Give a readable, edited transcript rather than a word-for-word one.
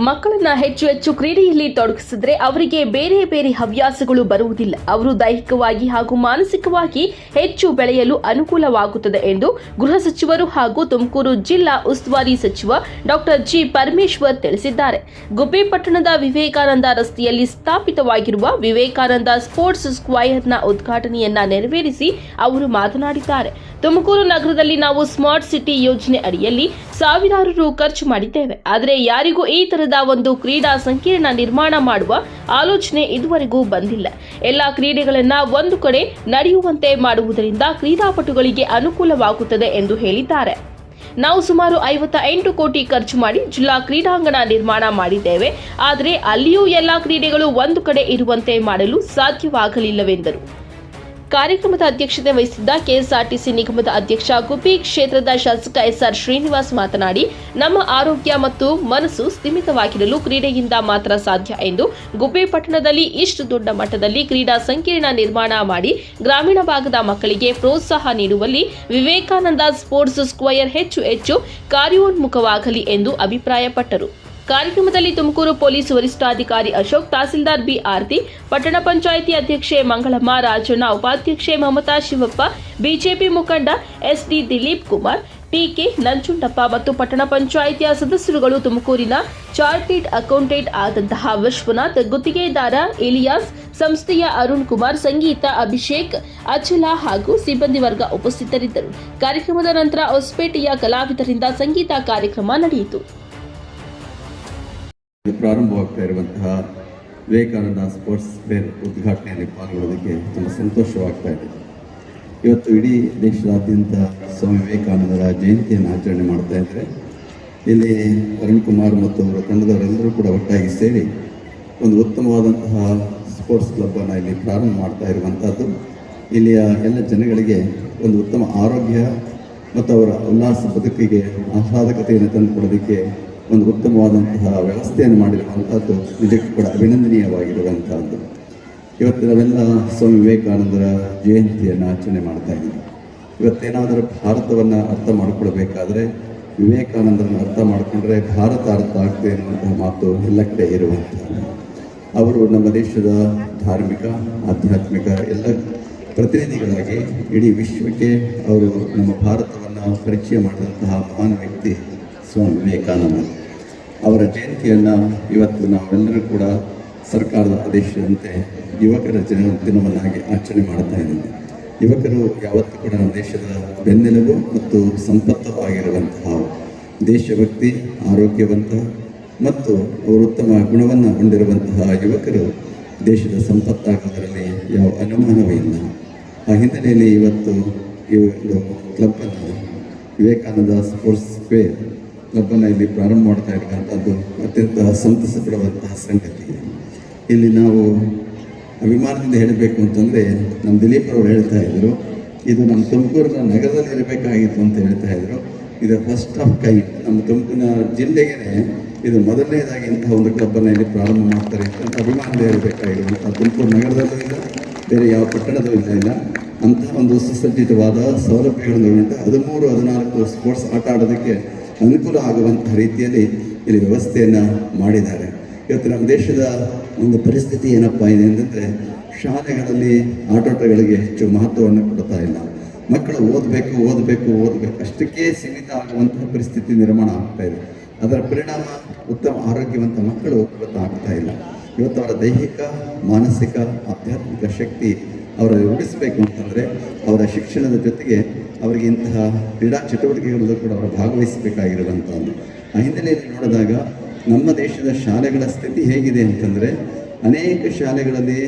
ಮಕ್ಕಳನ್ನ ಹೆಚ್ಚು ಹೆಚ್ಚು ಕ್ರೀಡೆಯಲ್ಲಿ ತೊಡಗಿಸಿದ್ರೆ ಅವರಿಗೆ ಬೇರೆ ಬೇರೆ ಹವ್ಯಾಸಗಳು ಬರುವುದಿಲ್ಲ. ಅವರು ದೈಹಿಕವಾಗಿ ಹಾಗೂ ಮಾನಸಿಕವಾಗಿ ಹೆಚ್ಚು ಬೆಳೆಯಲು ಅನುಕೂಲವಾಗುತ್ತದೆ ಎಂದು ಗೃಹ ಸಚಿವರು ಹಾಗೂ ತುಮಕೂರು ಜಿಲ್ಲಾ ಉಸ್ತುವಾರಿ ಸಚಿವ ಡಾಕ್ಟರ್ ಜಿ ಪರಮೇಶ್ವರ್ ತಿಳಿಸಿದ್ದಾರೆ. ಗುಬ್ಬಿ ಪಟ್ಟಣದ ವಿವೇಕಾನಂದ ರಸ್ತೆಯಲ್ಲಿ ಸ್ಥಾಪಿತವಾಗಿರುವ ವಿವೇಕಾನಂದ ಸ್ಪೋರ್ಟ್ಸ್ ಸ್ಕ್ವಯರ್ನ ಉದ್ಘಾಟನೆಯನ್ನ ನೆರವೇರಿಸಿ ಅವರು ಮಾತನಾಡಿದ್ದಾರೆ. ತುಮಕೂರು ನಗರದಲ್ಲಿ ನಾವು ಸ್ಮಾರ್ಟ್ ಸಿಟಿ ಯೋಜನೆ ಅಡಿಯಲ್ಲಿ ಸಾವಿರಾರು ರು ಖರ್ಚು ಮಾಡಿದ್ದೇವೆ. ಆದರೆ ಯಾರಿಗೂ ಈ ತರದ ಒಂದು ಕ್ರೀಡಾ ಸಂಕೀರ್ಣ ನಿರ್ಮಾಣ ಮಾಡುವ ಆಲೋಚನೆ ಇದುವರೆಗೂ ಬಂದಿಲ್ಲ. ಎಲ್ಲ ಕ್ರೀಡೆಗಳನ್ನ ಒಂದು ಕಡೆ ನಡೆಯುವಂತೆ ಮಾಡುವುದರಿಂದ ಕ್ರೀಡಾಪಟುಗಳಿಗೆ ಅನುಕೂಲವಾಗುತ್ತದೆ ಎಂದು ಹೇಳಿದ್ದಾರೆ. ನಾವು ಸುಮಾರು 58 ಕೋಟಿ ಖರ್ಚು ಮಾಡಿ ಜಿಲ್ಲಾ ಕ್ರೀಡಾಂಗಣ ನಿರ್ಮಾಣ ಮಾಡಿದ್ದೇವೆ. ಆದರೆ ಅಲ್ಲಿಯೂ ಎಲ್ಲ ಕ್ರೀಡೆಗಳು ಒಂದು ಕಡೆ ಇರುವಂತೆ ಮಾಡಲು ಸಾಧ್ಯವಾಗಲಿಲ್ಲವೆಂದರು. ಕಾರ್ಯಕ್ರಮದ ಅಧ್ಯಕ್ಷತೆ ವಹಿಸಿದ್ದ ಕೆಎಸ್ಆರ್ಟಿಸಿ ನಿಗಮದ ಅಧ್ಯಕ್ಷ ಗುಬ್ಬಿ ಕ್ಷೇತ್ರದ ಶಾಸಕ ಎಸ್ಆರ್ ಶ್ರೀನಿವಾಸ್ ಮಾತನಾಡಿ, ನಮ್ಮ ಆರೋಗ್ಯ ಮತ್ತು ಮನಸ್ಸು ಸ್ಥಿಮಿತವಾಗಿರಲು ಕ್ರೀಡೆಯಿಂದ ಮಾತ್ರ ಸಾಧ್ಯ ಎಂದು ಗುಬ್ಬಿ ಪಟ್ಟಣದಲ್ಲಿ ಇಷ್ಟು ದೊಡ್ಡ ಮಟ್ಟದಲ್ಲಿ ಕ್ರೀಡಾ ಸಂಕೀರ್ಣ ನಿರ್ಮಾಣ ಮಾಡಿ ಗ್ರಾಮೀಣ ಭಾಗದ ಮಕ್ಕಳಿಗೆ ಪ್ರೋತ್ಸಾಹ ನೀಡುವಲ್ಲಿ ವಿವೇಕಾನಂದ ಸ್ಪೋರ್ಟ್ಸ್ ಸ್ಕ್ವಯರ್ ಹೆಚ್ಚು ಹೆಚ್ಚು ಕಾರ್ಯೋನ್ಮುಖವಾಗಲಿ ಎಂದು ಅಭಿಪ್ರಾಯಪಟ್ಟರು. ಕಾರ್ಯಕ್ರಮದಲ್ಲಿ ತುಮಕೂರು ಪೊಲೀಸ್ ವರಿಷ್ಠಾಧಿಕಾರಿ ಅಶೋಕ್, ತಹಸೀಲ್ದಾರ್ ಬಿ ಆರ್ತಿ, ಪಟ್ಟಣ ಪಂಚಾಯಿತಿ ಅಧ್ಯಕ್ಷೆ ಮಂಗಳಮ್ಮ, ರಾಜಣ್ಣ, ಉಪಾಧ್ಯಕ್ಷೆ ಮಮತಾ, ಶಿವಪ್ಪ, ಬಿಜೆಪಿ ಮುಖಂಡ ಎಸ್ಡಿ ದಿಲೀಪ್ ಕುಮಾರ್, ಟಿಕೆ ನಂಜುಂಡಪ್ಪ ಮತ್ತು ಪಟ್ಟಣ ಪಂಚಾಯಿತಿಯ ಸದಸ್ಯರುಗಳು, ತುಮಕೂರಿನ ಚಾರ್ಟೆಡ್ ಅಕೌಂಟೆಂಟ್ ಆದಂತಹ ವಿಶ್ವನಾಥ್, ಗುತ್ತಿಗೆದಾರ ಇಲಿಯಾಸ್, ಸಂಸ್ಥೆಯ ಅರುಣ್ ಕುಮಾರ್, ಸಂಗೀತ ಅಭಿಷೇಕ್, ಅಚಲ ಹಾಗೂ ಸಿಬ್ಬಂದಿ ವರ್ಗ ಉಪಸ್ಥಿತರಿದ್ದರು. ಕಾರ್ಯಕ್ರಮದ ನಂತರ ಹೊಸಪೇಟೆಯ ಕಲಾವಿದರಿಂದ ಸಂಗೀತ ಕಾರ್ಯಕ್ರಮ ನಡೆಯಿತು. ಪ್ರಾರಂಭವಾಗ್ತಾ ಇರುವಂತಹ ವಿವೇಕಾನಂದ ಸ್ಪೋರ್ಟ್ಸ್ ಫೇರ್ ಉದ್ಘಾಟನೆಯಲ್ಲಿ ಪಾಲ್ಗೊಳ್ಳೋದಕ್ಕೆ ತುಂಬ ಸಂತೋಷವಾಗ್ತಾ ಇದೆ. ಇವತ್ತು ಇಡೀ ದೇಶದಾದ್ಯಂತ ಸ್ವಾಮಿ ವಿವೇಕಾನಂದರ ಜಯಂತಿಯನ್ನು ಆಚರಣೆ ಮಾಡ್ತಾ ಇದ್ದಾರೆ. ಇಲ್ಲಿ ಅರುಣ್ ಕುಮಾರ್ ಮತ್ತು ಅವರ ತಂಡದವರೆಲ್ಲರೂ ಕೂಡ ಒಟ್ಟಾಗಿ ಸೇರಿ ಒಂದು ಉತ್ತಮವಾದಂತಹ ಸ್ಪೋರ್ಟ್ಸ್ ಕ್ಲಬ್ಬನ್ನು ಇಲ್ಲಿ ಪ್ರಾರಂಭ ಮಾಡ್ತಾ ಇರುವಂಥದ್ದು ಇಲ್ಲಿಯ ಎಲ್ಲ ಜನಗಳಿಗೆ ಒಂದು ಉತ್ತಮ ಆರೋಗ್ಯ ಮತ್ತು ಅವರ ಉಲ್ಲಾಸ ಬದುಕಿಗೆ ಆಹ್ಲಾದಕತೆಯನ್ನು ತಂದುಕೊಡೋದಕ್ಕೆ ಒಂದು ಉತ್ತಮವಾದಂತಹ ವ್ಯವಸ್ಥೆಯನ್ನು ಮಾಡಿರುವಂಥದ್ದು ನಿಜಕ್ಕೂ ಕೂಡ ಅಭಿನಂದನೀಯವಾಗಿರುವಂಥದ್ದು. ಇವತ್ತು ನಾವೆಲ್ಲ ಸ್ವಾಮಿ ವಿವೇಕಾನಂದರ ಜಯಂತಿಯನ್ನು ಆಚರಣೆ ಮಾಡ್ತಾ ಇದ್ದೀವಿ. ಇವತ್ತೇನಾದರೂ ಭಾರತವನ್ನು ಅರ್ಥ ಮಾಡಿಕೊಳ್ಬೇಕಾದ್ರೆ ವಿವೇಕಾನಂದರನ್ನು ಅರ್ಥ ಮಾಡಿಕೊಂಡ್ರೆ ಭಾರತ ಅರ್ಥ ಆಗ್ತದೆ ಅನ್ನುವಂತಹ ಮಾತು ಎಲ್ಲ ಕಡೆ ಇರುವಂಥದ್ದು. ಅವರು ನಮ್ಮ ದೇಶದ ಧಾರ್ಮಿಕ, ಆಧ್ಯಾತ್ಮಿಕ ಎಲ್ಲ ಪ್ರತಿನಿಧಿಗಳಾಗಿ ಇಡೀ ವಿಶ್ವಕ್ಕೆ ಅವರು ನಮ್ಮ ಭಾರತವನ್ನು ಪರಿಚಯ ಮಾಡಿದಂತಹ ಮಹಾನ್ ವ್ಯಕ್ತಿ ಸ್ವಾಮಿ ವಿವೇಕಾನಂದ. ಅವರ ಜಯಂತಿಯನ್ನು ಇವತ್ತು ನಾವೆಲ್ಲರೂ ಕೂಡ ಸರ್ಕಾರದ ಆದೇಶದಂತೆ ಯುವಕರ ದಿನವನ್ನಾಗಿ ಆಚರಣೆ ಮಾಡ್ತಾ ಇದ್ದೀವಿ. ಯುವಕರು ಯಾವತ್ತೂ ಕೂಡ ನಮ್ಮ ದೇಶದ ಬೆನ್ನೆಲುಬು ಮತ್ತು ಸಂಪತ್ತು ಆಗಿರುವಂತಹ ದೇಶಭಕ್ತಿ, ಆರೋಗ್ಯವಂತ ಮತ್ತು ಅವರು ಉತ್ತಮ ಗುಣವನ್ನು ಹೊಂದಿರುವಂತಹ ಯುವಕರು ದೇಶದ ಸಂಪತ್ತಾಗೋದರಲ್ಲಿ ಯಾವ ಅನುಮಾನವೂ ಇಲ್ಲ. ಆ ಹಿನ್ನೆಲೆಯಲ್ಲಿ ಇವತ್ತು ಈ ಒಂದು ಕ್ಲಬ್ಬನ್ನು ವಿವೇಕಾನಂದ ಸ್ಪೋರ್ಟ್ಸ್ ಫೇರ್ ಕ್ಲಬ್ಬನ್ನು ಇಲ್ಲಿ ಪ್ರಾರಂಭ ಮಾಡ್ತಾ ಇರುವಂಥದ್ದು ಅತ್ಯಂತ ಸಂತಸ ಪಡುವಂತಹ ಸಂಗತಿ. ಇಲ್ಲಿ ನಾವು ಅಭಿಮಾನದಿಂದ ಹೇಳಬೇಕು ಅಂತಂದರೆ ನಮ್ಮ ದಿಲೀಪ್ ಅವರು ಹೇಳ್ತಾ ಇದ್ದರು, ಇದು ನಮ್ಮ ತುಮಕೂರಿನ ನಗರದಲ್ಲಿ ಇರಬೇಕಾಗಿತ್ತು ಅಂತ ಹೇಳ್ತಾ ಇದ್ರು. ಇದು ಫಸ್ಟ್ ಆಫ್ ಕೈಂಡ್, ನಮ್ಮ ತುಮಕೂರಿನ ಜಿಲ್ಲೆಗೆ ಇದು ಮೊದಲನೇದಾಗಿ ಇಂತಹ ಒಂದು ಕ್ಲಬ್ಬನ್ನು ಇಲ್ಲಿ ಪ್ರಾರಂಭ ಮಾಡ್ತಾರೆ ಅಂತ ಅಭಿಮಾನದಿಂದ ಹೇಳಬೇಕಾಗಿರುವಂಥ ತುಮಕೂರು ನಗರದಲ್ಲೂ ಇಲ್ಲ, ಬೇರೆ ಯಾವ ಪಟ್ಟಣದಲ್ಲೂ ಇಲ್ಲ ಅಂತಹ ಒಂದು ಸುಸಜ್ಜಿತವಾದ ಸೌಲಭ್ಯಗಳನ್ನು ಉಂಟು. 13-14 ಸ್ಪೋರ್ಟ್ಸ್ ಆಟ ಆಡೋದಕ್ಕೆ ಅನುಕೂಲ ಆಗುವಂಥ ರೀತಿಯಲ್ಲಿ ಇಲ್ಲಿ ವ್ಯವಸ್ಥೆಯನ್ನು ಮಾಡಿದ್ದಾರೆ. ಇವತ್ತು ನಮ್ಮ ದೇಶದ ಒಂದು ಪರಿಸ್ಥಿತಿ ಏನಪ್ಪ ಇದೆ ಅಂತಂದರೆ ಶಾಲೆಗಳಲ್ಲಿ ಆಟೋಟಗಳಿಗೆ ಹೆಚ್ಚು ಮಹತ್ವವನ್ನು ಕೊಡ್ತಾ ಇಲ್ಲ. ಮಕ್ಕಳು ಓದಬೇಕು ಅಷ್ಟಕ್ಕೆ ಸೀಮಿತ ಆಗುವಂತಹ ಪರಿಸ್ಥಿತಿ ನಿರ್ಮಾಣ ಆಗ್ತಾ ಇದೆ. ಅದರ ಪರಿಣಾಮ ಉತ್ತಮ ಆರೋಗ್ಯವಂತ ಮಕ್ಕಳು ಇವತ್ತು ಆಗ್ತಾ ಇಲ್ಲ. ಇವತ್ತು ಅವರ ದೈಹಿಕ, ಮಾನಸಿಕ, ಆಧ್ಯಾತ್ಮಿಕ ಶಕ್ತಿ ಅವರ ರೂಢಿಸಬೇಕು ಅಂತಂದರೆ ಅವರ ಶಿಕ್ಷಣದ ಜೊತೆಗೆ ಅವರಿಗೆ ಇಂತಹ ಕ್ರೀಡಾ ಚಟುವಟಿಕೆಗಳಲ್ಲೂ ಕೂಡ ಅವರು ಭಾಗವಹಿಸಬೇಕಾಗಿರುವಂಥದ್ದು. ಆ ಹಿನ್ನೆಲೆಯಲ್ಲಿ ನೋಡಿದಾಗ ನಮ್ಮ ದೇಶದ ಶಾಲೆಗಳ ಸ್ಥಿತಿ ಹೇಗಿದೆ ಅಂತಂದರೆ ಅನೇಕ ಶಾಲೆಗಳಲ್ಲಿ